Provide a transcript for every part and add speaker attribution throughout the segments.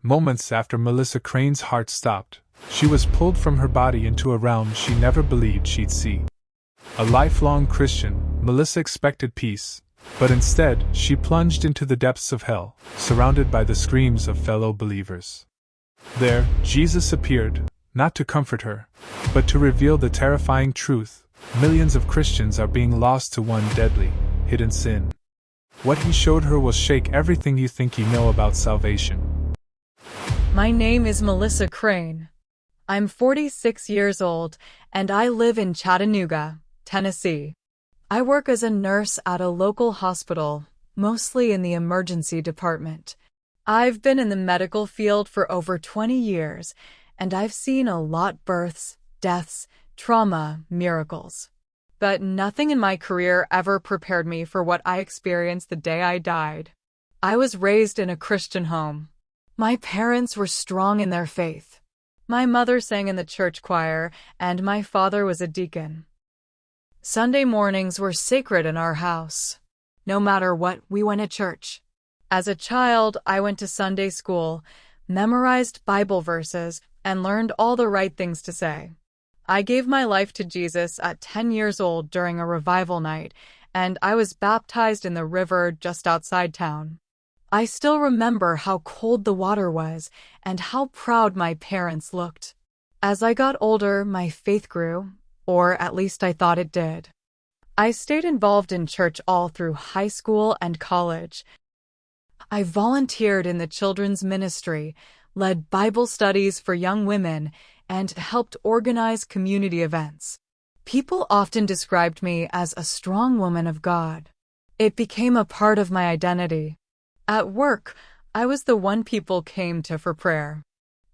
Speaker 1: Moments after Melissa Crane's heart stopped, she was pulled from her body into a realm she never believed she'd see. A lifelong Christian, Melissa expected peace, but instead, she plunged into the depths of hell, surrounded by the screams of fellow believers. There, Jesus appeared, not to comfort her, but to reveal the terrifying truth: millions of Christians are being lost to one deadly, hidden sin. What he showed her will shake everything you think you know about salvation.
Speaker 2: My name is Melissa Crane. I'm 46 years old, and I live in Chattanooga, Tennessee. I work as a nurse at a local hospital, mostly in the emergency department. I've been in the medical field for over 20 years, and I've seen a lot: births, deaths, trauma, miracles. But nothing in my career ever prepared me for what I experienced the day I died. I was raised in a Christian home. My parents were strong in their faith. My mother sang in the church choir, and my father was a deacon. Sunday mornings were sacred in our house. No matter what, we went to church. As a child, I went to Sunday school, memorized Bible verses, and learned all the right things to say. I gave my life to Jesus at 10 years old during a revival night, and I was baptized in the river just outside town. I still remember how cold the water was and how proud my parents looked. As I got older, my faith grew, or at least I thought it did. I stayed involved in church all through high school and college. I volunteered in the children's ministry, led Bible studies for young women, and helped organize community events. People often described me as a strong woman of God. It became a part of my identity. At work, I was the one people came to for prayer.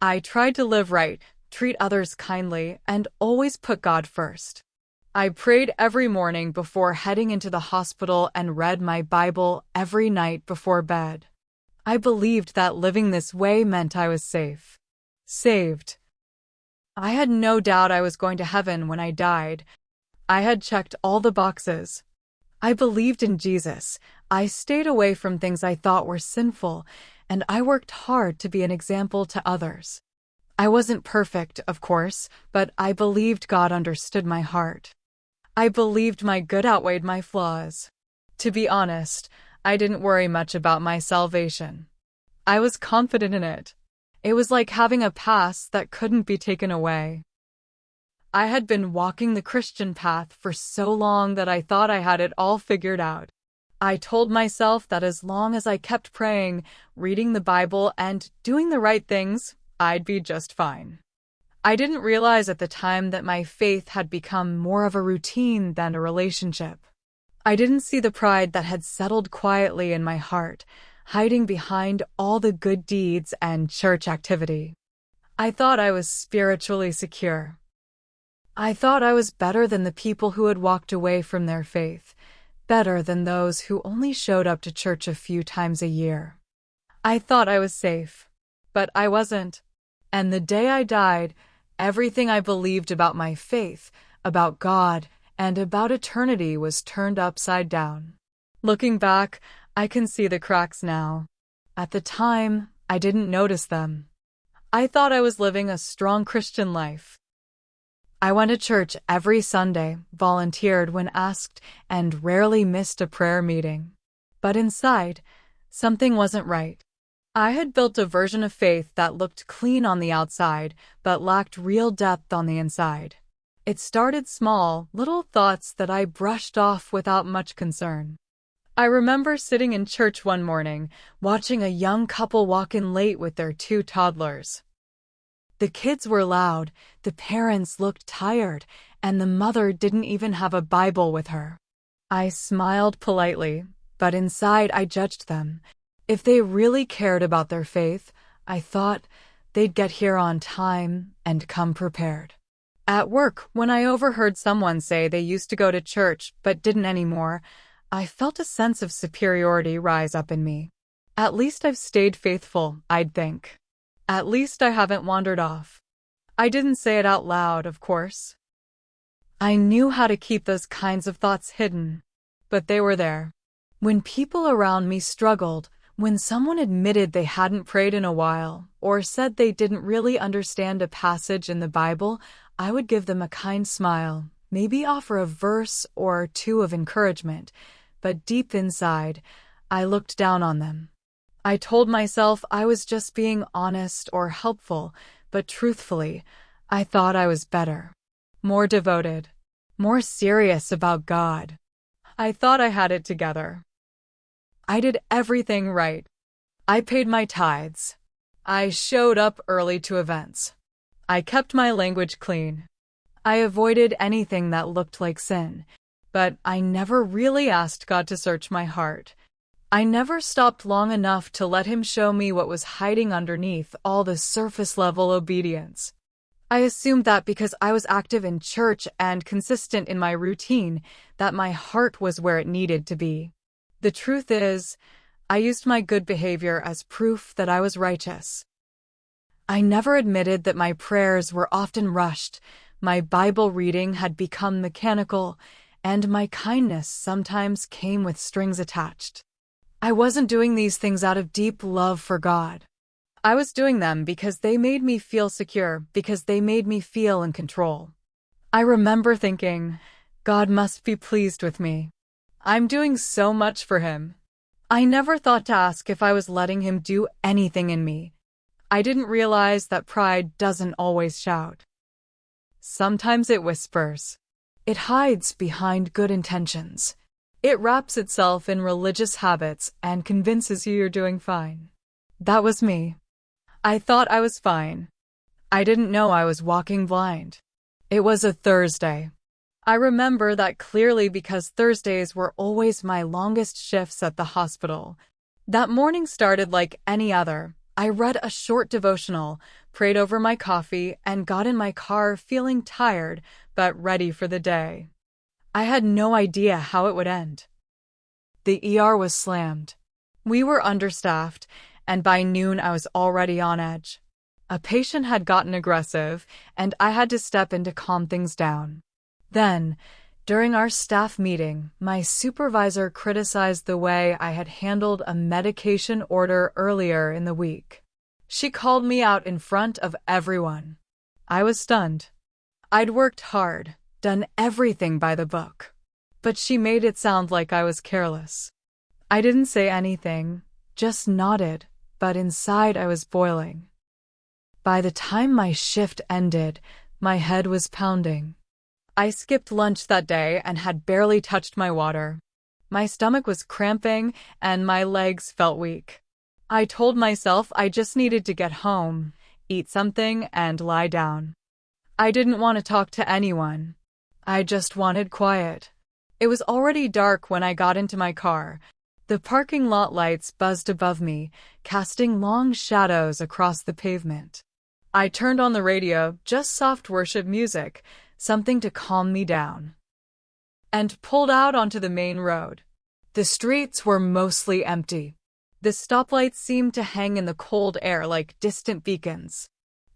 Speaker 2: I tried to live right, treat others kindly, and always put God first. I prayed every morning before heading into the hospital and read my Bible every night before bed. I believed that living this way meant I was safe. Saved. I had no doubt I was going to heaven when I died. I had checked all the boxes. I believed in Jesus. I stayed away from things I thought were sinful, and I worked hard to be an example to others. I wasn't perfect, of course, but I believed God understood my heart. I believed my good outweighed my flaws. To be honest, I didn't worry much about my salvation. I was confident in it. It was like having a pass that couldn't be taken away. I had been walking the Christian path for so long that I thought I had it all figured out. I told myself that as long as I kept praying, reading the Bible, and doing the right things, I'd be just fine. I didn't realize at the time that my faith had become more of a routine than a relationship. I didn't see the pride that had settled quietly in my heart, hiding behind all the good deeds and church activity. I thought I was spiritually secure. I thought I was better than the people who had walked away from their faith, better than those who only showed up to church a few times a year. I thought I was safe, but I wasn't. And the day I died, everything I believed about my faith, about God, and about eternity was turned upside down. Looking back, I can see the cracks now. At the time, I didn't notice them. I thought I was living a strong Christian life. I went to church every Sunday, volunteered when asked, and rarely missed a prayer meeting. But inside, something wasn't right. I had built a version of faith that looked clean on the outside, but lacked real depth on the inside. It started small, little thoughts that I brushed off without much concern. I remember sitting in church one morning, watching a young couple walk in late with their 2 toddlers. The kids were loud, the parents looked tired, and the mother didn't even have a Bible with her. I smiled politely, but inside I judged them. If they really cared about their faith, I thought, they'd get here on time and come prepared. At work, when I overheard someone say they used to go to church but didn't anymore, I felt a sense of superiority rise up in me. At least I've stayed faithful, I'd think. At least I haven't wandered off. I didn't say it out loud, of course. I knew how to keep those kinds of thoughts hidden, but they were there. When people around me struggled, When someone admitted they hadn't prayed in a while, or said they didn't really understand a passage in the Bible, I would give them a kind smile, maybe offer a verse or two of encouragement, but deep inside, I looked down on them. I told myself I was just being honest or helpful, but truthfully, I thought I was better, more devoted, more serious about God. I thought I had it together. I did everything right. I paid my tithes. I showed up early to events. I kept my language clean. I avoided anything that looked like sin, but I never really asked God to search my heart. I never stopped long enough to let Him show me what was hiding underneath all the surface-level obedience. I assumed that because I was active in church and consistent in my routine, that my heart was where it needed to be. The truth is, I used my good behavior as proof that I was righteous. I never admitted that my prayers were often rushed, my Bible reading had become mechanical, and my kindness sometimes came with strings attached. I wasn't doing these things out of deep love for God. I was doing them because they made me feel secure, because they made me feel in control. I remember thinking, God must be pleased with me. I'm doing so much for Him. I never thought to ask if I was letting Him do anything in me. I didn't realize that pride doesn't always shout. Sometimes it whispers. It hides behind good intentions. It wraps itself in religious habits and convinces you you're doing fine. That was me. I thought I was fine. I didn't know I was walking blind. It was a Thursday. I remember that clearly because Thursdays were always my longest shifts at the hospital. That morning started like any other. I read a short devotional, prayed over my coffee, and got in my car feeling tired but ready for the day. I had no idea how it would end. The ER was slammed. We were understaffed, and by noon I was already on edge. A patient had gotten aggressive, and I had to step in to calm things down. Then, during our staff meeting, my supervisor criticized the way I had handled a medication order earlier in the week. She called me out in front of everyone. I was stunned. I'd worked hard, done everything by the book, but she made it sound like I was careless. I didn't say anything, just nodded, but inside I was boiling. By the time my shift ended, my head was pounding. I skipped lunch that day and had barely touched my water. My stomach was cramping and my legs felt weak. I told myself I just needed to get home, eat something, and lie down. I didn't want to talk to anyone. I just wanted quiet. It was already dark when I got into my car. The parking lot lights buzzed above me, casting long shadows across the pavement. I turned on the radio, just soft worship music, something to calm me down, and pulled out onto the main road. The streets were mostly empty. The stoplights seemed to hang in the cold air like distant beacons.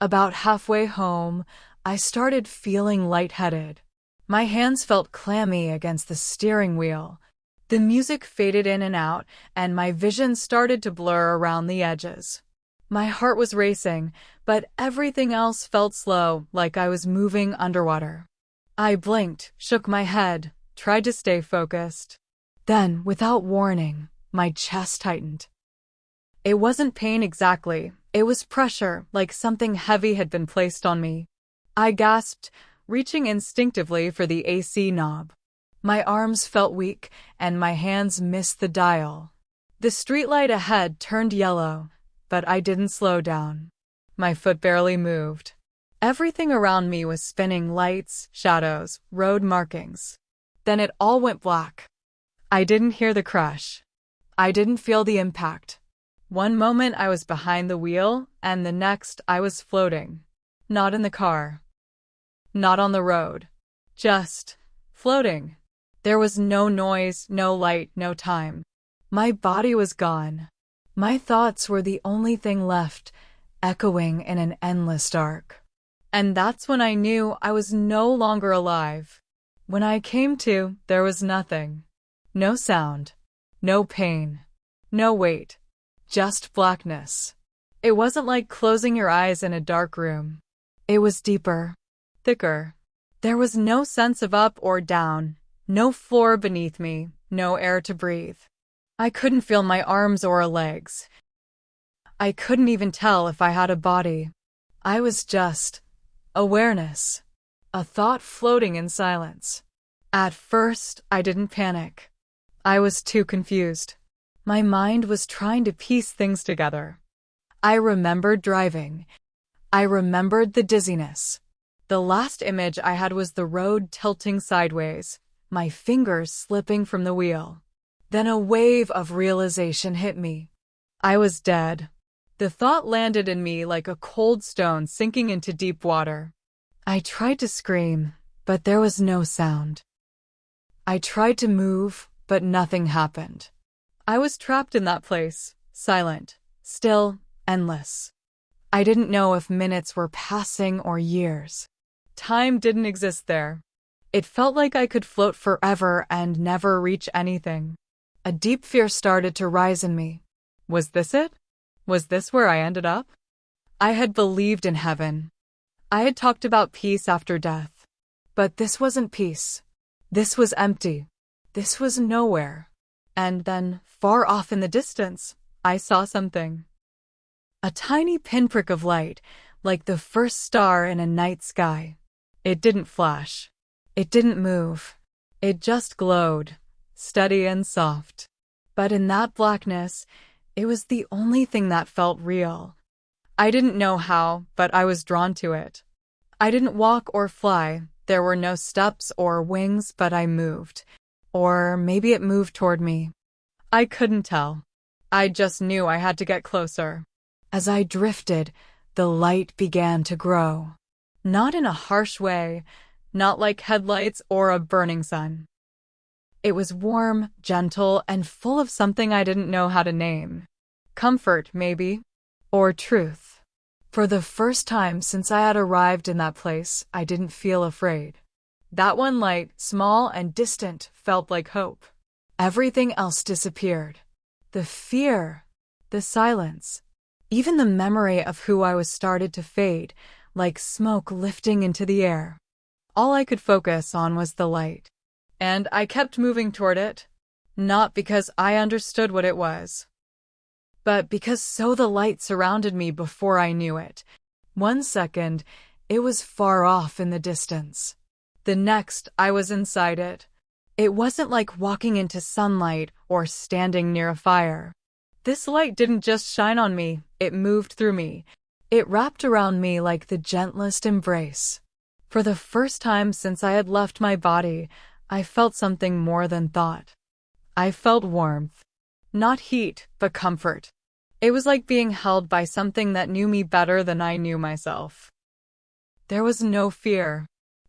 Speaker 2: About halfway home, I started feeling lightheaded. My hands felt clammy against the steering wheel. The music faded in and out, and my vision started to blur around the edges. My heart was racing, but everything else felt slow, like I was moving underwater. I blinked, shook my head, tried to stay focused. Then, without warning, my chest tightened. It wasn't pain exactly, it was pressure, like something heavy had been placed on me. I gasped, reaching instinctively for the AC knob. My arms felt weak, and my hands missed the dial. The streetlight ahead turned yellow, but I didn't slow down. My foot barely moved. Everything around me was spinning: lights, shadows, road markings. Then it all went black. I didn't hear the crash. I didn't feel the impact. One moment I was behind the wheel, and the next I was floating. Not in the car. Not on the road. Just floating. There was no noise, no light, no time. My body was gone. My thoughts were the only thing left, echoing in an endless dark. And that's when I knew I was no longer alive. When I came to, there was nothing. No sound. No pain. No weight. Just blackness. It wasn't like closing your eyes in a dark room. It was deeper, thicker. There was no sense of up or down, no floor beneath me, no air to breathe. I couldn't feel my arms or legs. I couldn't even tell if I had a body. I was just awareness, a thought floating in silence. At first, I didn't panic. I was too confused. My mind was trying to piece things together. I remembered driving. I remembered the dizziness. The last image I had was the road tilting sideways, my fingers slipping from the wheel. Then a wave of realization hit me. I was dead. The thought landed in me like a cold stone sinking into deep water. I tried to scream, but there was no sound. I tried to move, but nothing happened. I was trapped in that place, silent, still, endless. I didn't know if minutes were passing or years. Time didn't exist there. It felt like I could float forever and never reach anything. A deep fear started to rise in me. Was this it? Was this where I ended up? I had believed in heaven. I had talked about peace after death. But this wasn't peace. This was empty. This was nowhere. And then, far off in the distance, I saw something. A tiny pinprick of light, like the first star in a night sky. It didn't flash. It didn't move. It just glowed, steady and soft. But in that blackness, it was the only thing that felt real. I didn't know how, but I was drawn to it. I didn't walk or fly. There were no steps or wings, but I moved. Or maybe it moved toward me. I couldn't tell. I just knew I had to get closer. As I drifted, the light began to grow. Not in a harsh way, not like headlights or a burning sun. It was warm, gentle, and full of something I didn't know how to name. Comfort, maybe. Or truth. For the first time since I had arrived in that place, I didn't feel afraid. That one light, small and distant, felt like hope. Everything else disappeared. The fear, the silence, even the memory of who I was started to fade, like smoke lifting into the air. All I could focus on was the light. And I kept moving toward it, not because I understood what it was, but because so the light surrounded me before I knew it. 1 second, it was far off in the distance. The next, I was inside it. It wasn't like walking into sunlight or standing near a fire. This light didn't just shine on me, it moved through me. It wrapped around me like the gentlest embrace. For the first time since I had left my body, I felt something more than thought. I felt warmth. Not heat, but comfort. It was like being held by something that knew me better than I knew myself. There was no fear,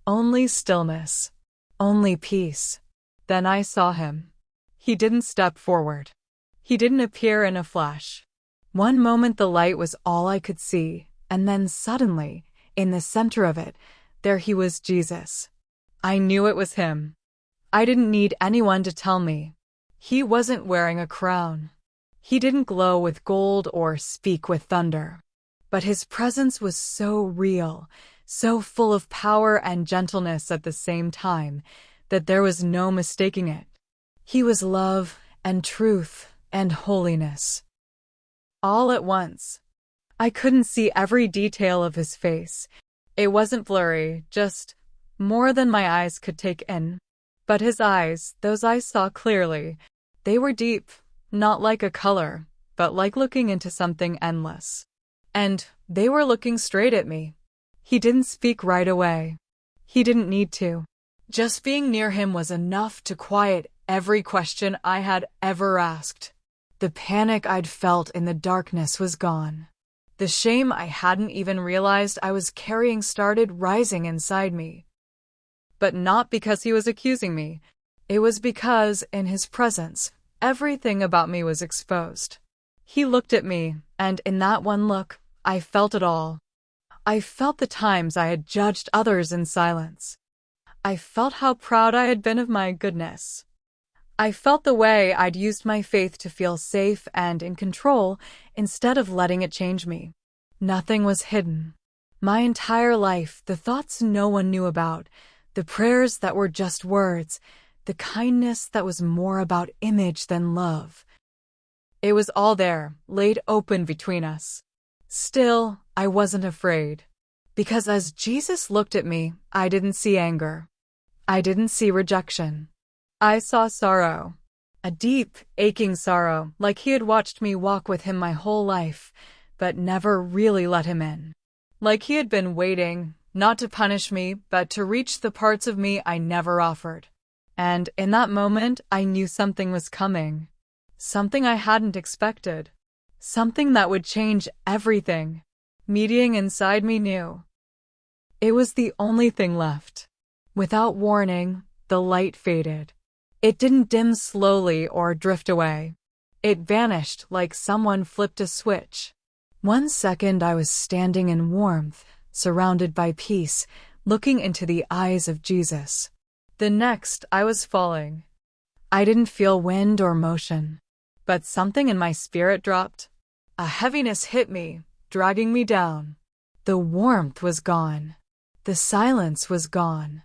Speaker 2: only stillness, only peace. Then I saw him. He didn't step forward. He didn't appear in a flash. One moment the light was all I could see, and then suddenly, in the center of it, there he was, Jesus. I knew it was him. I didn't need anyone to tell me. He wasn't wearing a crown. He didn't glow with gold or speak with thunder. But his presence was so real, so full of power and gentleness at the same time, that there was no mistaking it. He was love and truth and holiness. All at once. I couldn't see every detail of his face. It wasn't blurry, just more than my eyes could take in. But his eyes, those eyes saw clearly. They were deep, not like a color, but like looking into something endless. And they were looking straight at me. He didn't speak right away. He didn't need to. Just being near him was enough to quiet every question I had ever asked. The panic I'd felt in the darkness was gone. The shame I hadn't even realized I was carrying started rising inside me. But not because he was accusing me. It was because, in his presence, everything about me was exposed. He looked at me, and in that one look, I felt it all. I felt the times I had judged others in silence. I felt how proud I had been of my goodness. I felt the way I'd used my faith to feel safe and in control instead of letting it change me. Nothing was hidden. My entire life, the thoughts no one knew about, the prayers that were just words, the kindness that was more about image than love. It was all there, laid open between us. Still, I wasn't afraid. Because as Jesus looked at me, I didn't see anger. I didn't see rejection. I saw sorrow. A deep, aching sorrow, like he had watched me walk with him my whole life, but never really let him in. Like he had been waiting, not to punish me, but to reach the parts of me I never offered. And in that moment, I knew something was coming. Something I hadn't expected. Something that would change everything. Meeting inside me knew. It was the only thing left. Without warning, the light faded. It didn't dim slowly or drift away. It vanished like someone flipped a switch. 1 second I was standing in warmth, surrounded by peace, looking into the eyes of Jesus. The next, I was falling. I didn't feel wind or motion, but something in my spirit dropped. A heaviness hit me, dragging me down. The warmth was gone. The silence was gone.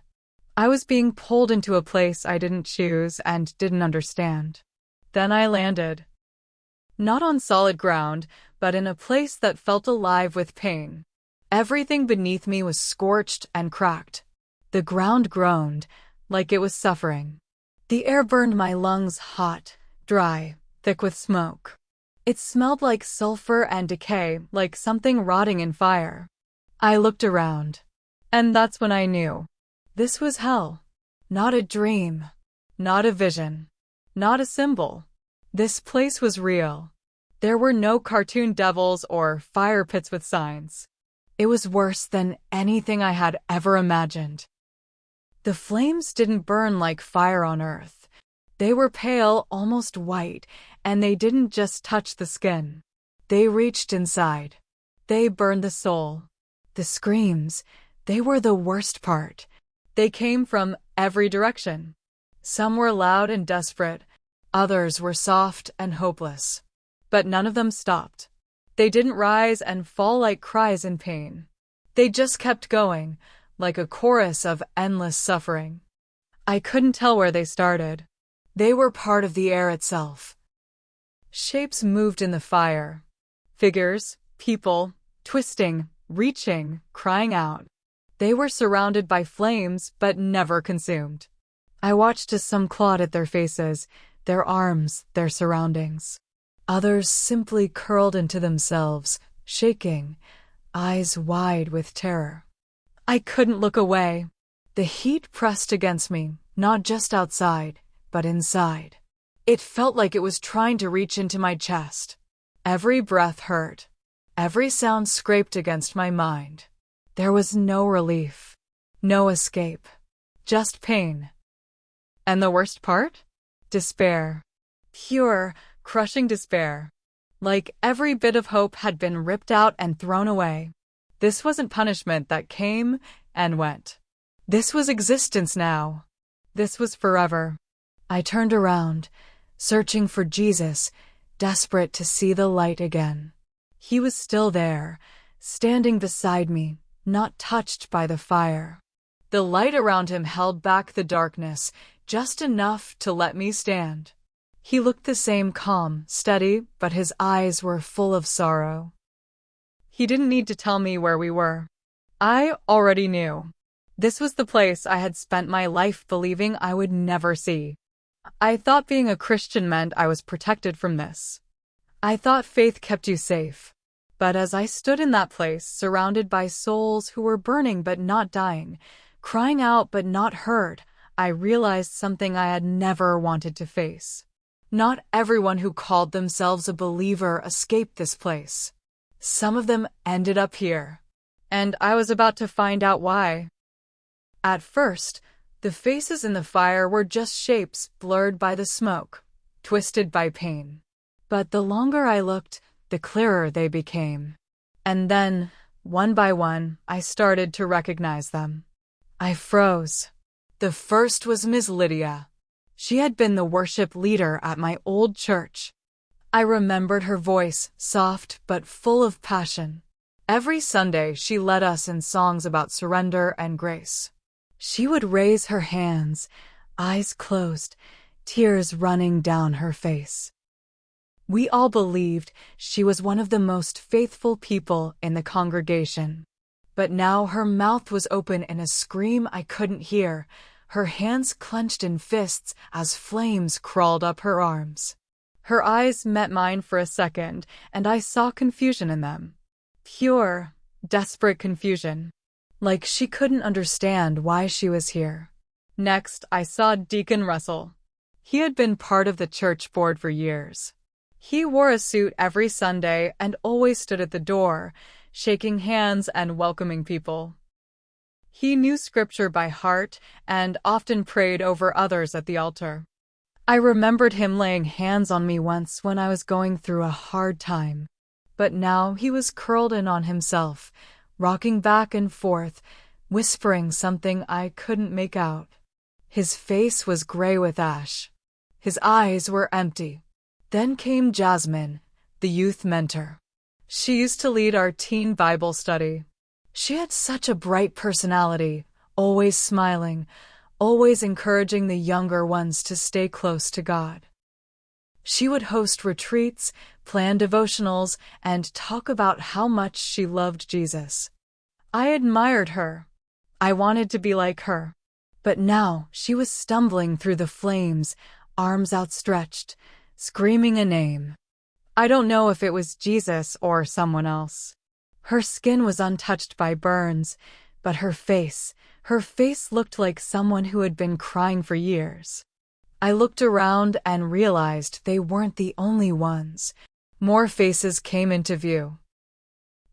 Speaker 2: I was being pulled into a place I didn't choose and didn't understand. Then I landed. Not on solid ground, but in a place that felt alive with pain. Everything beneath me was scorched and cracked. The ground groaned, like it was suffering. The air burned my lungs hot, dry, thick with smoke. It smelled like sulfur and decay, like something rotting in fire. I looked around. And that's when I knew. This was hell. Not a dream. Not a vision. Not a symbol. This place was real. There were no cartoon devils or fire pits with signs. It was worse than anything I had ever imagined. The flames didn't burn like fire on earth. They were pale, almost white, and they didn't just touch the skin. They reached inside. They burned the soul. The screams, they were the worst part. They came from every direction. Some were loud and desperate. Others were soft and hopeless. But none of them stopped. They didn't rise and fall like cries in pain. They just kept going, like a chorus of endless suffering. I couldn't tell where they started. They were part of the air itself. Shapes moved in the fire. Figures, people, twisting, reaching, crying out. They were surrounded by flames, but never consumed. I watched as some clawed at their faces, their arms, their surroundings. Others simply curled into themselves, shaking, eyes wide with terror. I couldn't look away. The heat pressed against me, not just outside, but inside. It felt like it was trying to reach into my chest. Every breath hurt. Every sound scraped against my mind. There was no relief, no escape, just pain. And the worst part? Despair. Pure, crushing despair. Like every bit of hope had been ripped out and thrown away. This wasn't punishment that came and went. This was existence now. This was forever. I turned around, searching for Jesus, desperate to see the light again. He was still there, standing beside me, not touched by the fire. The light around him held back the darkness, just enough to let me stand. He looked the same calm, steady, but his eyes were full of sorrow. He didn't need to tell me where we were. I already knew. This was the place I had spent my life believing I would never see. I thought being a Christian meant I was protected from this. I thought faith kept you safe. But as I stood in that place, surrounded by souls who were burning but not dying, crying out but not heard, I realized something I had never wanted to face. Not everyone who called themselves a believer escaped this place. Some of them ended up here. And I was about to find out why. At first, the faces in the fire were just shapes blurred by the smoke, twisted by pain. But the longer I looked, the clearer they became. And then, one by one, I started to recognize them. I froze. The first was Miss Lydia. She had been the worship leader at my old church. I remembered her voice, soft but full of passion. Every Sunday she led us in songs about surrender and grace. She would raise her hands, eyes closed, tears running down her face. We all believed she was one of the most faithful people in the congregation. But now her mouth was open in a scream I couldn't hear, her hands clenched in fists as flames crawled up her arms. Her eyes met mine for a second, and I saw confusion in them. Pure, desperate confusion. Like she couldn't understand why she was here. Next, I saw Deacon Russell. He had been part of the church board for years. He wore a suit every Sunday and always stood at the door, shaking hands and welcoming people. He knew scripture by heart and often prayed over others at the altar. I remembered him laying hands on me once when I was going through a hard time. But now he was curled in on himself, rocking back and forth, whispering something I couldn't make out. His face was gray with ash. His eyes were empty. Then came Jasmine, the youth mentor. She used to lead our teen Bible study. She had such a bright personality, always smiling, always encouraging the younger ones to stay close to God. She would host retreats, plan devotionals, and talk about how much she loved Jesus. I admired her. I wanted to be like her. But now she was stumbling through the flames, arms outstretched, screaming a name. I don't know if it was Jesus or someone else. Her skin was untouched by burns, but her face looked like someone who had been crying for years. I looked around and realized they weren't the only ones. More faces came into view.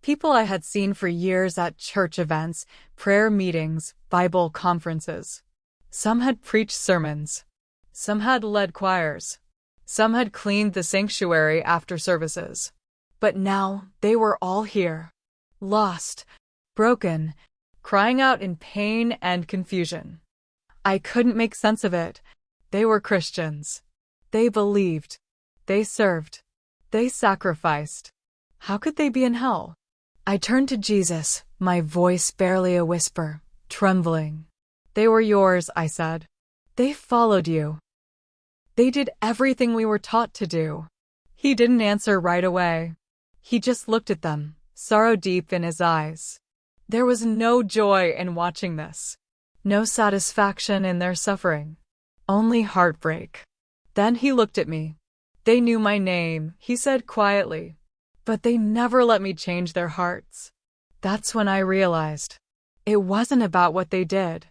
Speaker 2: People I had seen for years at church events, prayer meetings, Bible conferences. Some had preached sermons. Some had led choirs. Some had cleaned the sanctuary after services. But now they were all here. Lost, broken, crying out in pain and confusion. I couldn't make sense of it. They were Christians. They believed. They served. They sacrificed. How could they be in hell? I turned to Jesus, my voice barely a whisper, trembling. They were yours, I said. They followed you. They did everything we were taught to do. He didn't answer right away. He just looked at them, sorrow deep in his eyes. There was no joy in watching this. No satisfaction in their suffering. Only heartbreak. Then he looked at me. They knew my name, he said quietly. But they never let me change their hearts. That's when I realized. It wasn't about what they did.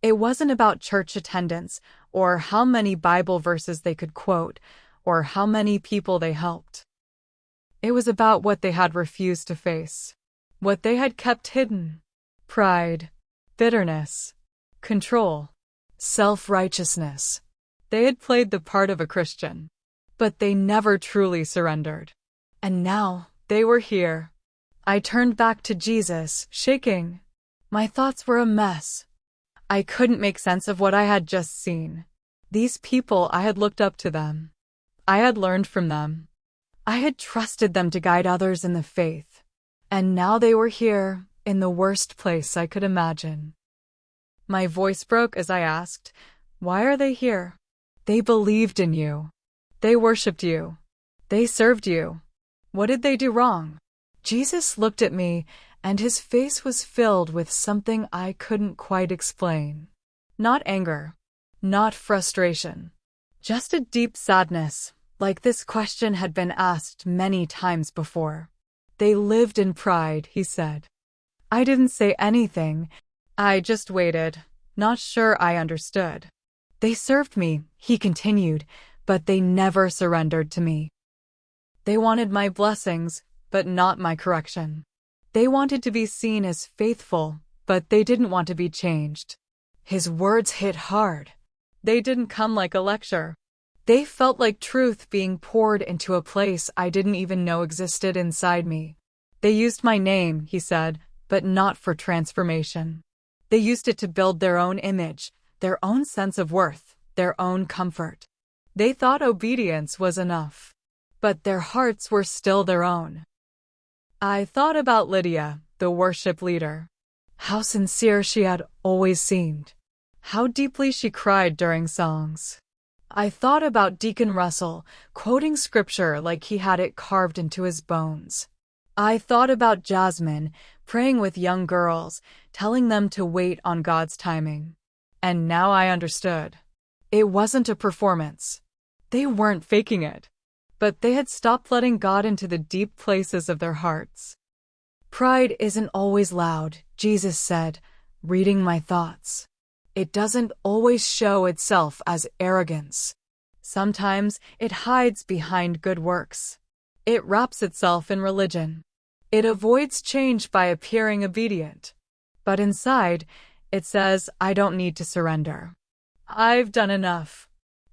Speaker 2: It wasn't about church attendance, or how many Bible verses they could quote, or how many people they helped. It was about what they had refused to face. What they had kept hidden. Pride, bitterness, control, self-righteousness. They had played the part of a Christian, but they never truly surrendered. And now they were here. I turned back to Jesus, shaking. My thoughts were a mess. I couldn't make sense of what I had just seen. These people, I had looked up to them. I had learned from them. I had trusted them to guide others in the faith. And now they were here, in the worst place I could imagine. My voice broke as I asked, "Why are they here?" They believed in you. They worshipped you. They served you. What did they do wrong? Jesus looked at me, and his face was filled with something I couldn't quite explain. Not anger. Not frustration. Just a deep sadness, like this question had been asked many times before. They lived in pride, he said. I didn't say anything. I just waited, not sure I understood. They served me, he continued, but they never surrendered to me. They wanted my blessings, but not my correction. They wanted to be seen as faithful, but they didn't want to be changed. His words hit hard. They didn't come like a lecture. They felt like truth being poured into a place I didn't even know existed inside me. They used my name, he said, but not for transformation. They used it to build their own image, their own sense of worth, their own comfort. They thought obedience was enough, but their hearts were still their own. I thought about Lydia, the worship leader. How sincere she had always seemed. How deeply she cried during songs. I thought about Deacon Russell, quoting scripture like he had it carved into his bones. I thought about Jasmine, praying with young girls, telling them to wait on God's timing. And now I understood. It wasn't a performance. They weren't faking it. But they had stopped letting God into the deep places of their hearts. Pride isn't always loud, Jesus said, reading my thoughts. It doesn't always show itself as arrogance. Sometimes it hides behind good works. It wraps itself in religion. It avoids change by appearing obedient. But inside, it says, I don't need to surrender. I've done enough.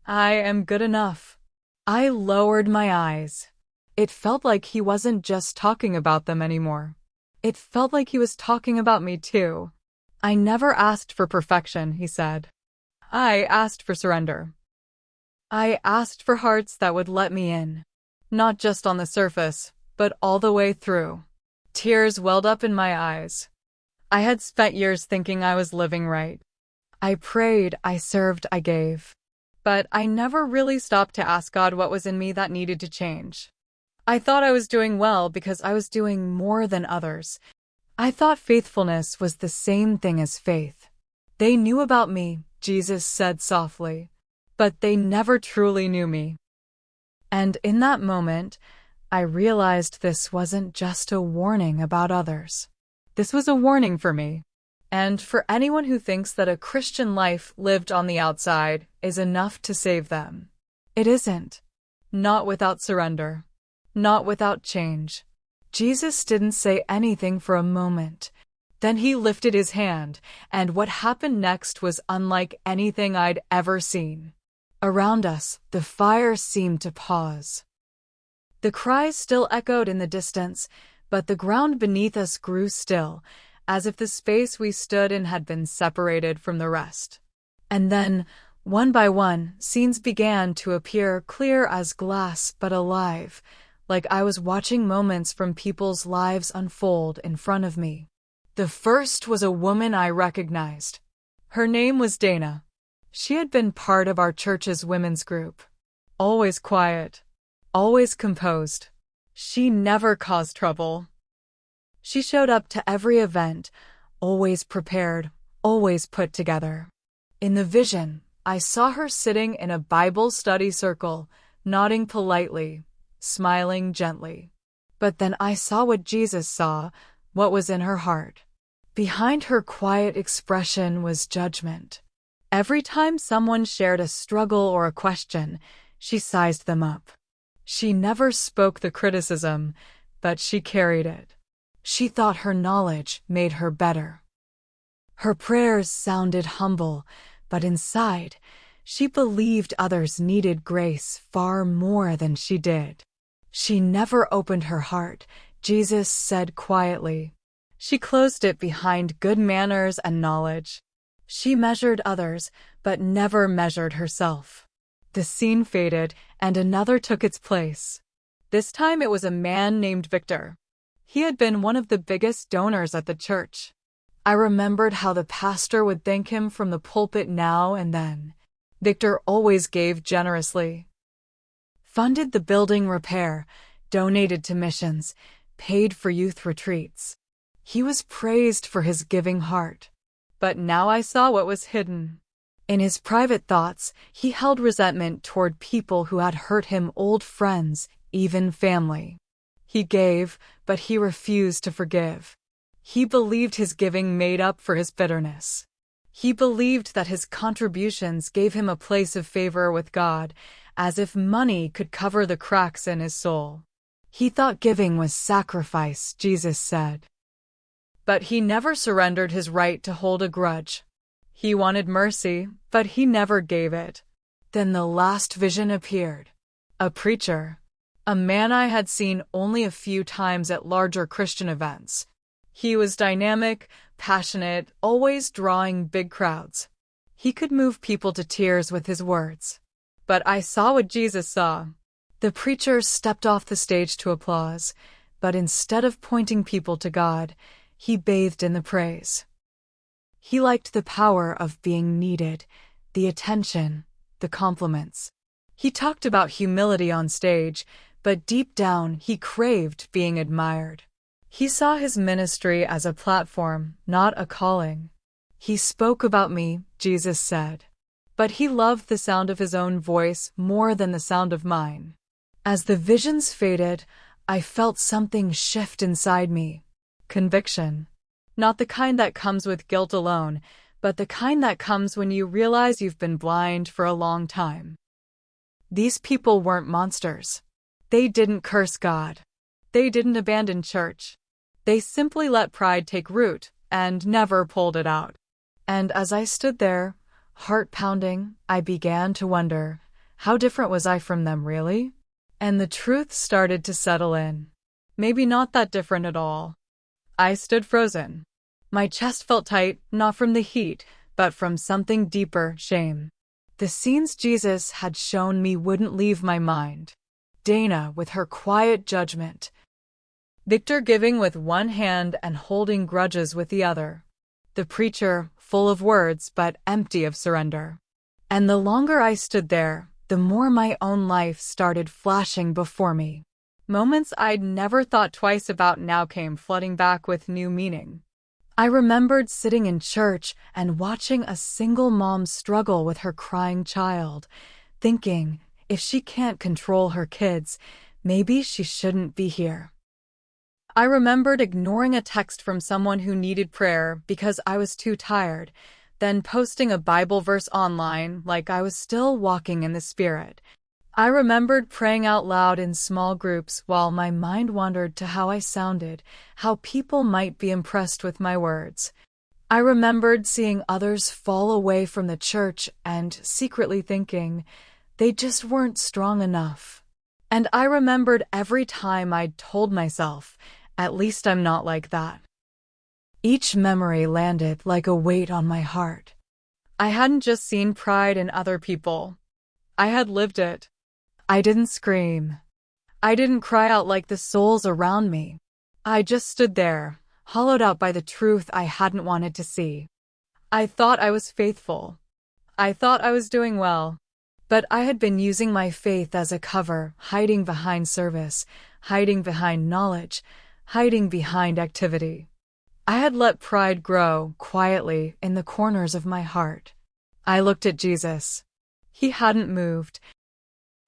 Speaker 2: I am good enough. I lowered my eyes. It felt like he wasn't just talking about them anymore. It felt like he was talking about me too. I never asked for perfection, he said. I asked for surrender. I asked for hearts that would let me in. Not just on the surface, but all the way through. Tears welled up in my eyes. I had spent years thinking I was living right. I prayed, I served, I gave. But I never really stopped to ask God what was in me that needed to change. I thought I was doing well because I was doing more than others. I thought faithfulness was the same thing as faith. They knew about me, Jesus said softly, but they never truly knew me. And in that moment, I realized this wasn't just a warning about others. This was a warning for me. And for anyone who thinks that a Christian life lived on the outside is enough to save them. It isn't. Not without surrender. Not without change. Jesus didn't say anything for a moment. Then he lifted his hand, and what happened next was unlike anything I'd ever seen. Around us, the fire seemed to pause. The cries still echoed in the distance, but the ground beneath us grew still, as if the space we stood in had been separated from the rest. And then, one by one, scenes began to appear clear as glass but alive, like I was watching moments from people's lives unfold in front of me. The first was a woman I recognized. Her name was Dana. She had been part of our church's women's group. Always quiet. Always composed. She never caused trouble. She showed up to every event, always prepared, always put together. In the vision, I saw her sitting in a Bible study circle, nodding politely, smiling gently. But then I saw what Jesus saw, what was in her heart. Behind her quiet expression was judgment. Every time someone shared a struggle or a question, she sized them up. She never spoke the criticism, but she carried it. She thought her knowledge made her better. Her prayers sounded humble, but inside, she believed others needed grace far more than she did. She never opened her heart, Jesus said quietly. She closed it behind good manners and knowledge. She measured others, but never measured herself. The scene faded, and another took its place. This time it was a man named Victor. He had been one of the biggest donors at the church. I remembered how the pastor would thank him from the pulpit now and then. Victor always gave generously. Funded the building repair, donated to missions, paid for youth retreats. He was praised for his giving heart. But now I saw what was hidden. In his private thoughts, he held resentment toward people who had hurt him, old friends, even family. He gave, but he refused to forgive. He believed his giving made up for his bitterness. He believed that his contributions gave him a place of favor with God, as if money could cover the cracks in his soul. He thought giving was sacrifice, Jesus said. But he never surrendered his right to hold a grudge. He wanted mercy, but he never gave it. Then the last vision appeared. A preacher. A man I had seen only a few times at larger Christian events. He was dynamic, passionate, always drawing big crowds. He could move people to tears with his words. But I saw what Jesus saw. The preacher stepped off the stage to applause, but instead of pointing people to God, he bathed in the praise. He liked the power of being needed, the attention, the compliments. He talked about humility on stage, but deep down he craved being admired. He saw his ministry as a platform, not a calling. He spoke about me, Jesus said. But he loved the sound of his own voice more than the sound of mine. As the visions faded, I felt something shift inside me. Conviction. Not the kind that comes with guilt alone, but the kind that comes when you realize you've been blind for a long time. These people weren't monsters. They didn't curse God. They didn't abandon church. They simply let pride take root and never pulled it out. And as I stood there, heart pounding, I began to wonder, how different was I from them really? And the truth started to settle in. Maybe not that different at all. I stood frozen. My chest felt tight, not from the heat, but from something deeper, shame. The scenes Jesus had shown me wouldn't leave my mind. Dana with her quiet judgment. Victor giving with one hand and holding grudges with the other. The preacher, full of words but empty of surrender. And the longer I stood there, the more my own life started flashing before me. Moments I'd never thought twice about now came flooding back with new meaning. I remembered sitting in church and watching a single mom struggle with her crying child, thinking, if she can't control her kids, maybe she shouldn't be here. I remembered ignoring a text from someone who needed prayer because I was too tired, then posting a Bible verse online like I was still walking in the Spirit. I remembered praying out loud in small groups while my mind wandered to how I sounded, how people might be impressed with my words. I remembered seeing others fall away from the church and secretly thinking, they just weren't strong enough. And I remembered every time I'd told myself, at least I'm not like that. Each memory landed like a weight on my heart. I hadn't just seen pride in other people. I had lived it. I didn't scream. I didn't cry out like the souls around me. I just stood there, hollowed out by the truth I hadn't wanted to see. I thought I was faithful. I thought I was doing well. But I had been using my faith as a cover, hiding behind service, hiding behind knowledge, hiding behind activity. I had let pride grow quietly in the corners of my heart. I looked at Jesus. He hadn't moved.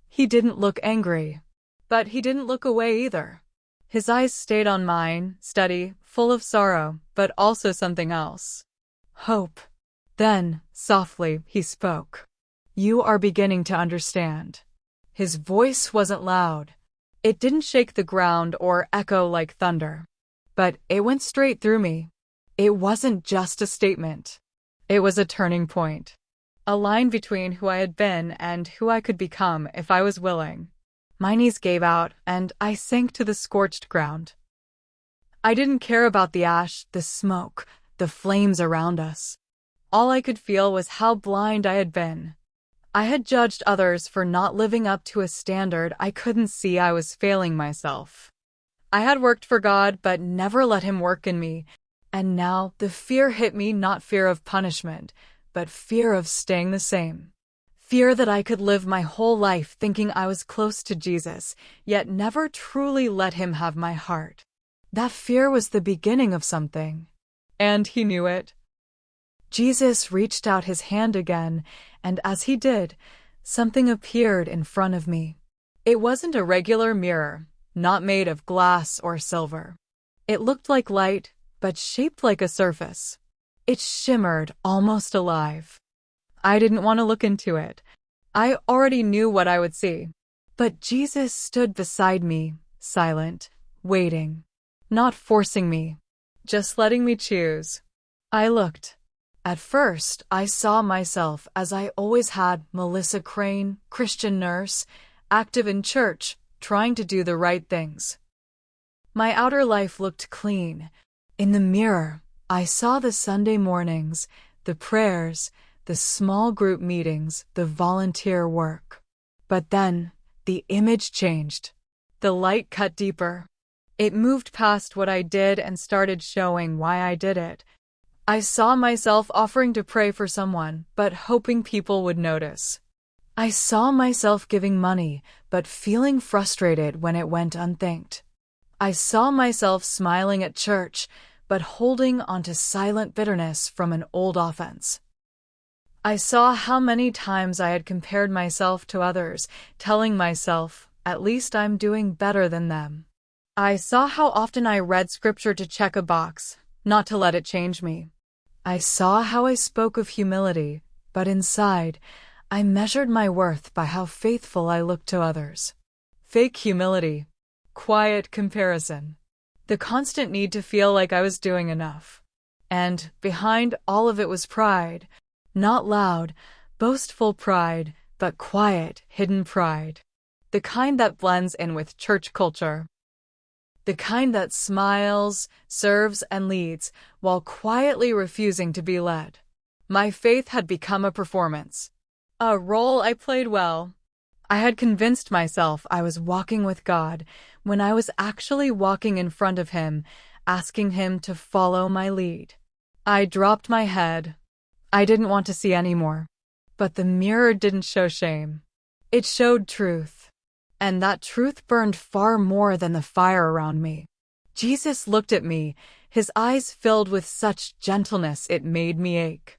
Speaker 2: He didn't look angry. But he didn't look away either. His eyes stayed on mine, steady, full of sorrow, but also something else. Hope. Then, softly, he spoke. You are beginning to understand. His voice wasn't loud. It didn't shake the ground or echo like thunder. But it went straight through me. It wasn't just a statement. It was a turning point. A line between who I had been and who I could become if I was willing. My knees gave out, and I sank to the scorched ground. I didn't care about the ash, the smoke, the flames around us. All I could feel was how blind I had been. I had judged others for not living up to a standard I couldn't see. I was failing myself. I had worked for God but never let Him work in me, and now the fear hit me, not fear of punishment, but fear of staying the same. Fear that I could live my whole life thinking I was close to Jesus, yet never truly let Him have my heart. That fear was the beginning of something. And He knew it. Jesus reached out His hand again, and as He did, something appeared in front of me. It wasn't a regular mirror, not made of glass or silver. It looked like light, but shaped like a surface. It shimmered, almost alive. I didn't want to look into it. I already knew what I would see. But Jesus stood beside me, silent, waiting, not forcing me, just letting me choose. I looked. At first, I saw myself as I always had: Melissa Crane, Christian nurse, active in church, trying to do the right things. My outer life looked clean. In the mirror, I saw the Sunday mornings, the prayers, the small group meetings, the volunteer work. But then, the image changed. The light cut deeper. It moved past what I did and started showing why I did it. I saw myself offering to pray for someone, but hoping people would notice. I saw myself giving money, but feeling frustrated when it went unthanked. I saw myself smiling at church, but holding onto silent bitterness from an old offense. I saw how many times I had compared myself to others, telling myself, at least I'm doing better than them. I saw how often I read scripture to check a box, not to let it change me. I saw how I spoke of humility, but inside, I measured my worth by how faithful I looked to others. Fake humility. Quiet comparison. The constant need to feel like I was doing enough. And behind all of it was pride. Not loud, boastful pride, but quiet, hidden pride. The kind that blends in with church culture. The kind that smiles, serves, and leads, while quietly refusing to be led. My faith had become a performance. A role I played well. I had convinced myself I was walking with God when I was actually walking in front of Him, asking Him to follow my lead. I dropped my head. I didn't want to see anymore. But the mirror didn't show shame. It showed truth. And that truth burned far more than the fire around me. Jesus looked at me, His eyes filled with such gentleness it made me ache.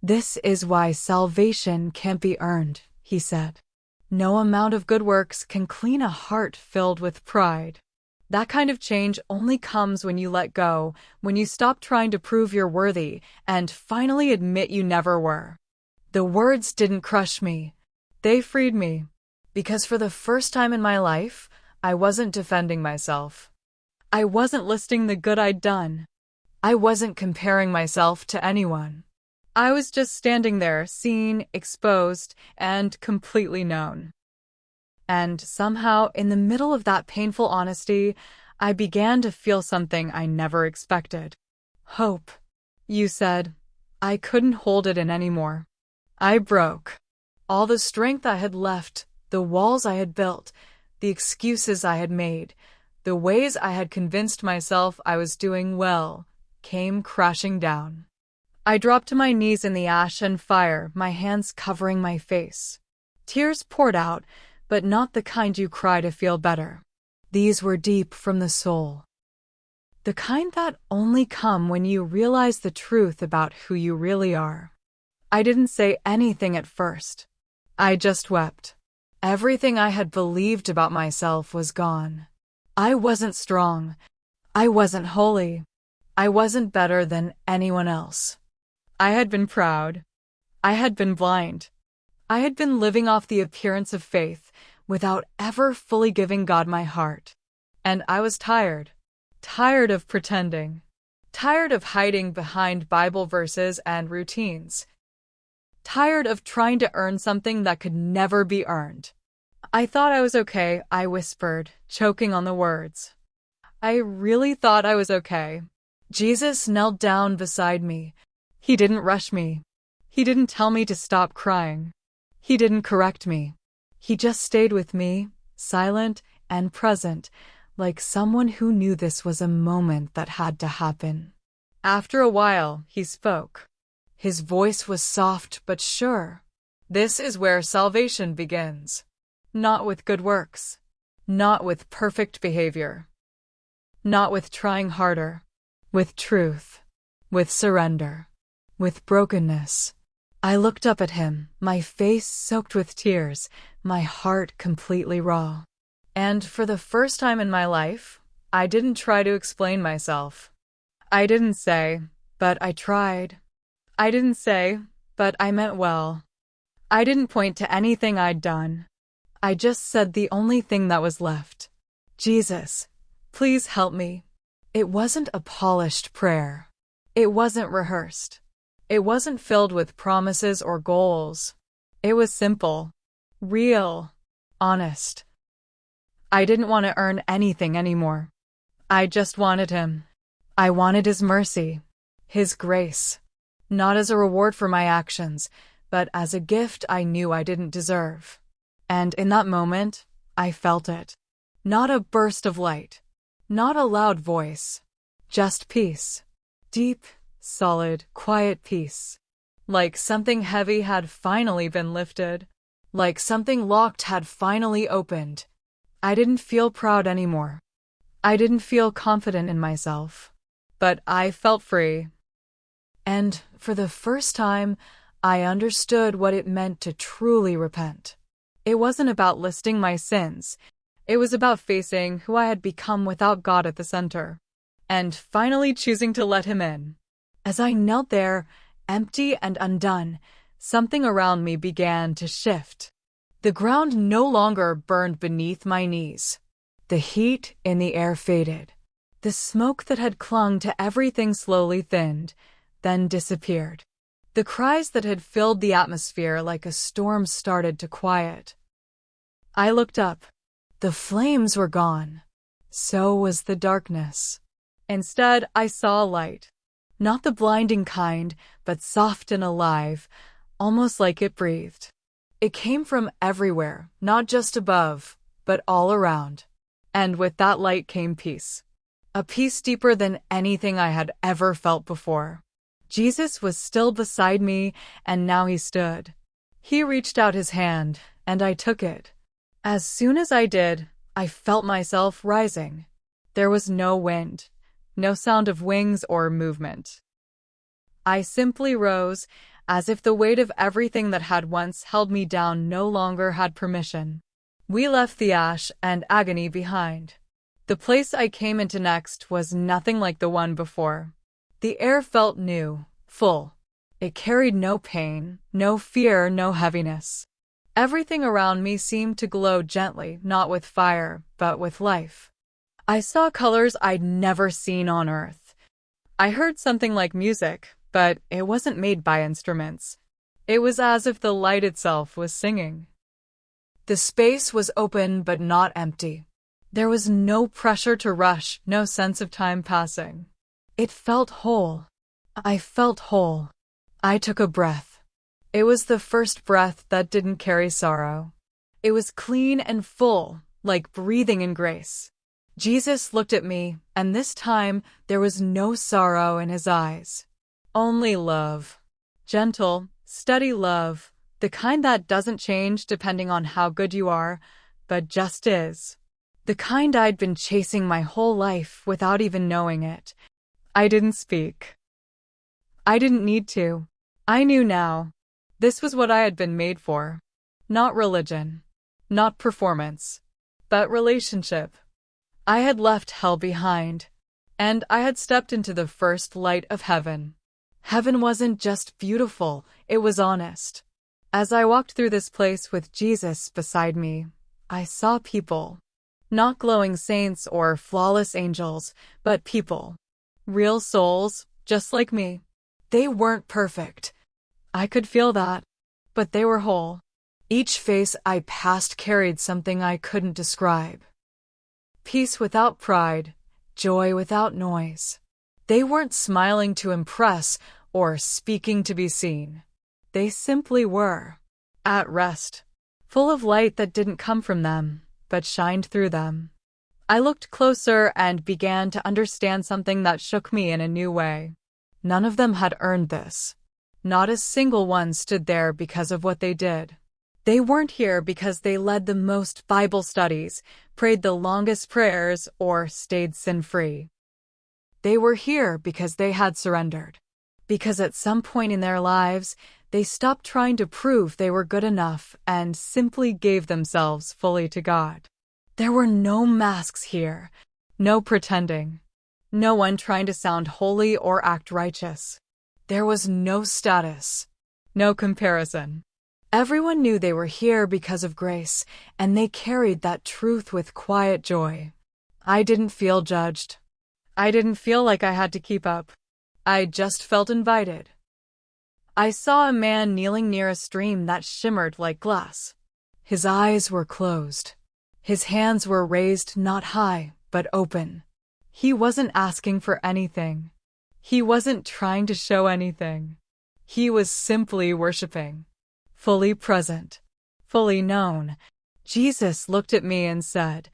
Speaker 2: "This is why salvation can't be earned," He said. "No amount of good works can clean a heart filled with pride. That kind of change only comes when you let go, when you stop trying to prove you're worthy, and finally admit you never were." The words didn't crush me. They freed me. Because for the first time in my life, I wasn't defending myself. I wasn't listing the good I'd done. I wasn't comparing myself to anyone. I was just standing there, seen, exposed, and completely known. And somehow, in the middle of that painful honesty, I began to feel something I never expected. Hope. You said. I couldn't hold it in anymore. I broke. All the strength I had left, the walls I had built, the excuses I had made, the ways I had convinced myself I was doing well, came crashing down. I dropped to my knees in the ash and fire, my hands covering my face. Tears poured out, but not the kind you cry to feel better. These were deep from the soul. The kind that only come when you realize the truth about who you really are. I didn't say anything at first. I just wept. Everything I had believed about myself was gone. I wasn't strong. I wasn't holy. I wasn't better than anyone else. I had been proud. I had been blind. I had been living off the appearance of faith without ever fully giving God my heart. And I was tired. Tired of pretending. Tired of hiding behind Bible verses and routines. Tired of trying to earn something that could never be earned. I thought I was okay, I whispered, choking on the words. I really thought I was okay. Jesus knelt down beside me. He didn't rush me. He didn't tell me to stop crying. He didn't correct me. He just stayed with me, silent and present, like someone who knew this was a moment that had to happen. After a while, he spoke. His voice was soft but sure. This is where salvation begins. Not with good works. Not with perfect behavior. Not with trying harder. With truth. With surrender. With brokenness. I looked up at him, my face soaked with tears, my heart completely raw. And for the first time in my life, I didn't try to explain myself. I didn't say, but I tried. I didn't say, but I meant well. I didn't point to anything I'd done. I just said the only thing that was left. Jesus, please help me. It wasn't a polished prayer. It wasn't rehearsed. It wasn't filled with promises or goals. It was simple, real, honest. I didn't want to earn anything anymore. I just wanted him. I wanted his mercy, his grace, Not as a reward for my actions, but as a gift I knew I didn't deserve. And in that moment, I felt it. Not a burst of light. Not a loud voice. Just peace. Deep, solid, quiet peace. Like something heavy had finally been lifted. Like something locked had finally opened. I didn't feel proud anymore. I didn't feel confident in myself. But I felt free. And for the first time, I understood what it meant to truly repent. It wasn't about listing my sins. It was about facing who I had become without God at the center. And finally choosing to let Him in. As I knelt there, empty and undone, something around me began to shift. The ground no longer burned beneath my knees. The heat in the air faded. The smoke that had clung to everything slowly thinned, then disappeared. The cries that had filled the atmosphere like a storm started to quiet. I looked up. The flames were gone. So was the darkness. Instead, I saw light. Not the blinding kind, but soft and alive, almost like it breathed. It came from everywhere, not just above, but all around. And with that light came peace. A peace deeper than anything I had ever felt before. Jesus was still beside me, and now He stood. He reached out His hand, and I took it. As soon as I did, I felt myself rising. There was no wind, no sound of wings or movement. I simply rose, as if the weight of everything that had once held me down no longer had permission. We left the ash and agony behind. The place I came into next was nothing like the one before. The air felt new, full. It carried no pain, no fear, no heaviness. Everything around me seemed to glow gently, not with fire, but with life. I saw colors I'd never seen on Earth. I heard something like music, but it wasn't made by instruments. It was as if the light itself was singing. The space was open but not empty. There was no pressure to rush, no sense of time passing. It felt whole. I felt whole. I took a breath. It was the first breath that didn't carry sorrow. It was clean and full, like breathing in grace. Jesus looked at me, and this time there was no sorrow in His eyes. Only love. Gentle, steady love, the kind that doesn't change depending on how good you are, but just is. The kind I'd been chasing my whole life without even knowing it. I didn't speak. I didn't need to. I knew now. This was what I had been made for. Not religion. Not performance. But relationship. I had left hell behind. And I had stepped into the first light of heaven. Heaven wasn't just beautiful, it was honest. As I walked through this place with Jesus beside me, I saw people. Not glowing saints or flawless angels, but people. Real souls, just like me. They weren't perfect. I could feel that. But they were whole. Each face I passed carried something I couldn't describe. Peace without pride, joy without noise. They weren't smiling to impress or speaking to be seen. They simply were. At rest. Full of light that didn't come from them, but shined through them. I looked closer and began to understand something that shook me in a new way. None of them had earned this. Not a single one stood there because of what they did. They weren't here because they led the most Bible studies, prayed the longest prayers, or stayed sin-free. They were here because they had surrendered. Because at some point in their lives, they stopped trying to prove they were good enough and simply gave themselves fully to God. There were no masks here, no pretending, no one trying to sound holy or act righteous. There was no status, no comparison. Everyone knew they were here because of grace, and they carried that truth with quiet joy. I didn't feel judged. I didn't feel like I had to keep up. I just felt invited. I saw a man kneeling near a stream that shimmered like glass. His eyes were closed. His hands were raised not high, but open. He wasn't asking for anything. He wasn't trying to show anything. He was simply worshiping. Fully present. Fully known. Jesus looked at me and said,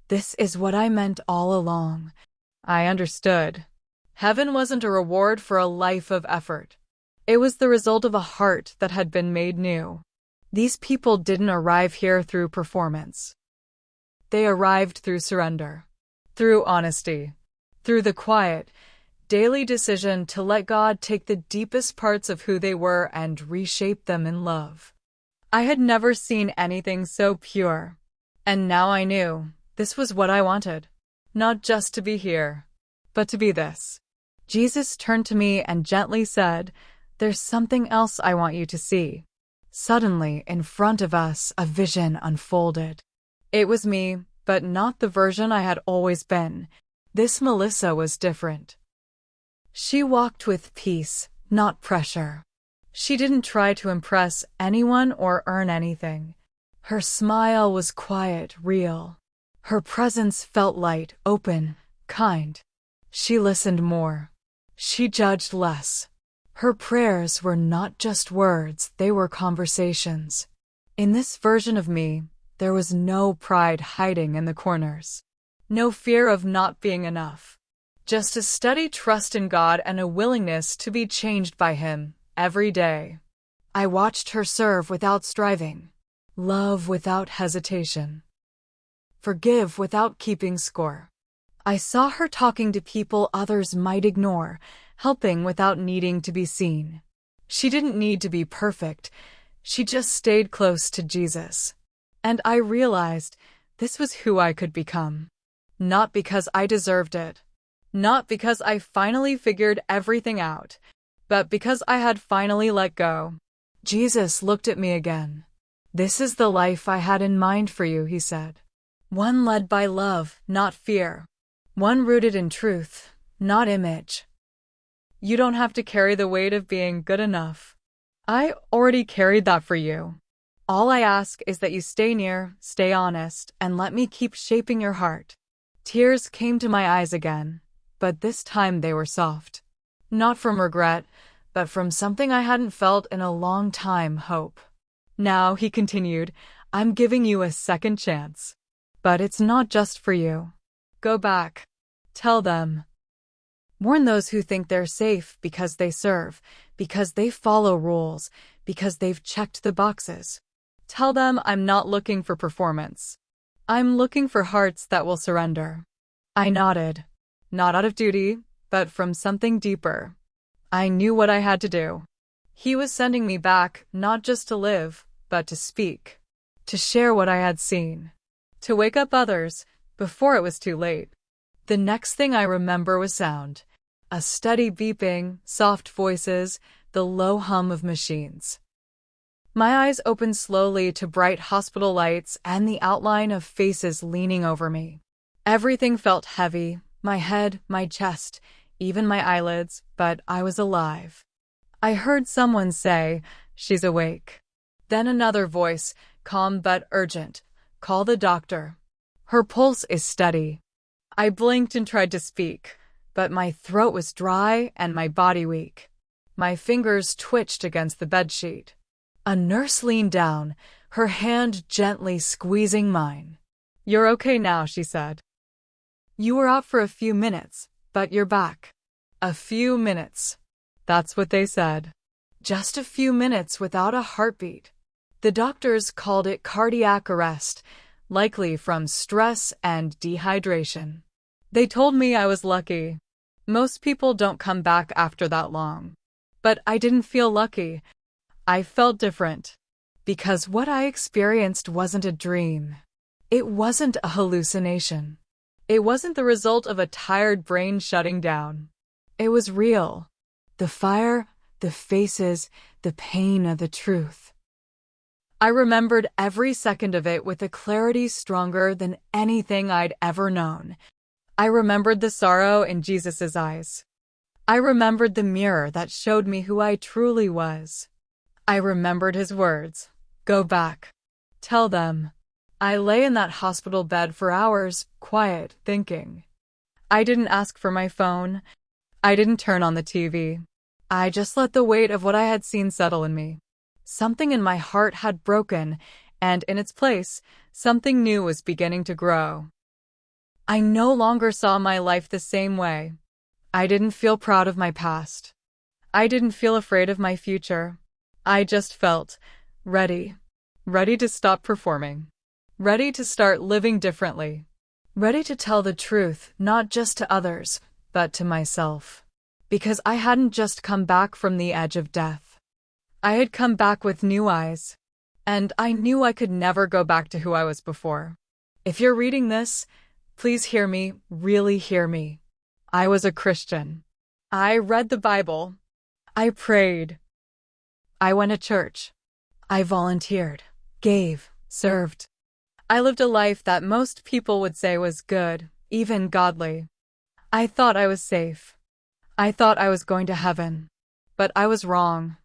Speaker 2: "This is what I meant all along." I understood. Heaven wasn't a reward for a life of effort. It was the result of a heart that had been made new. These people didn't arrive here through performance. They arrived through surrender, through honesty, through the quiet, daily decision to let God take the deepest parts of who they were and reshape them in love. I had never seen anything so pure. And now I knew this was what I wanted. Not just to be here, but to be this. Jesus turned to me and gently said, "There's something else I want you to see." Suddenly, in front of us, a vision unfolded. It was me, but not the version I had always been. This Melissa was different. She walked with peace, not pressure. She didn't try to impress anyone or earn anything. Her smile was quiet, real. Her presence felt light, open, kind. She listened more. She judged less. Her prayers were not just words, they were conversations. In this version of me, there was no pride hiding in the corners. No fear of not being enough. Just a steady trust in God and a willingness to be changed by Him every day. I watched her serve without striving, love without hesitation, forgive without keeping score. I saw her talking to people others might ignore, helping without needing to be seen. She didn't need to be perfect. She just stayed close to Jesus. And I realized this was who I could become. Not because I deserved it. Not because I finally figured everything out, but because I had finally let go. Jesus looked at me again. "This is the life I had in mind for you," he said. "One led by love, not fear. One rooted in truth, not image. You don't have to carry the weight of being good enough. I already carried that for you. All I ask is that you stay near, stay honest, and let me keep shaping your heart." Tears came to my eyes again, but this time they were soft. Not from regret, but from something I hadn't felt in a long time, hope. "Now," he continued, "I'm giving you a second chance. But it's not just for you. Go back. Tell them. Warn those who think they're safe because they serve, because they follow rules, because they've checked the boxes. Tell them I'm not looking for performance. I'm looking for hearts that will surrender." I nodded. Not out of duty, but from something deeper. I knew what I had to do. He was sending me back, not just to live, but to speak. To share what I had seen. To wake up others, before it was too late. The next thing I remember was sound. A steady beeping, soft voices, the low hum of machines. My eyes opened slowly to bright hospital lights and the outline of faces leaning over me. Everything felt heavy, my head, my chest, even my eyelids, but I was alive. I heard someone say, "She's awake." Then another voice, calm but urgent, "Call the doctor. Her pulse is steady." I blinked and tried to speak, but my throat was dry and my body weak. My fingers twitched against the bedsheet. A nurse leaned down, her hand gently squeezing mine. "You're okay now," she said. "You were out for a few minutes, but you're back." A few minutes. That's what they said. Just a few minutes without a heartbeat. The doctors called it cardiac arrest, likely from stress and dehydration. They told me I was lucky. Most people don't come back after that long. But I didn't feel lucky. I felt different. Because what I experienced wasn't a dream. It wasn't a hallucination. It wasn't the result of a tired brain shutting down. It was real. The fire, the faces, the pain of the truth. I remembered every second of it with a clarity stronger than anything I'd ever known. I remembered the sorrow in Jesus' eyes. I remembered the mirror that showed me who I truly was. I remembered his words, "Go back. Tell them." I lay in that hospital bed for hours, quiet, thinking. I didn't ask for my phone. I didn't turn on the TV. I just let the weight of what I had seen settle in me. Something in my heart had broken, and in its place, something new was beginning to grow. I no longer saw my life the same way. I didn't feel proud of my past. I didn't feel afraid of my future. I just felt ready. Ready to stop performing. Ready to start living differently. Ready to tell the truth, not just to others, but to myself. Because I hadn't just come back from the edge of death. I had come back with new eyes. And I knew I could never go back to who I was before. If you're reading this, please hear me, really hear me. I was a Christian. I read the Bible. I prayed. I went to church. I volunteered, gave, served. I lived a life that most people would say was good, even godly. I thought I was safe. I thought I was going to heaven. But I was wrong.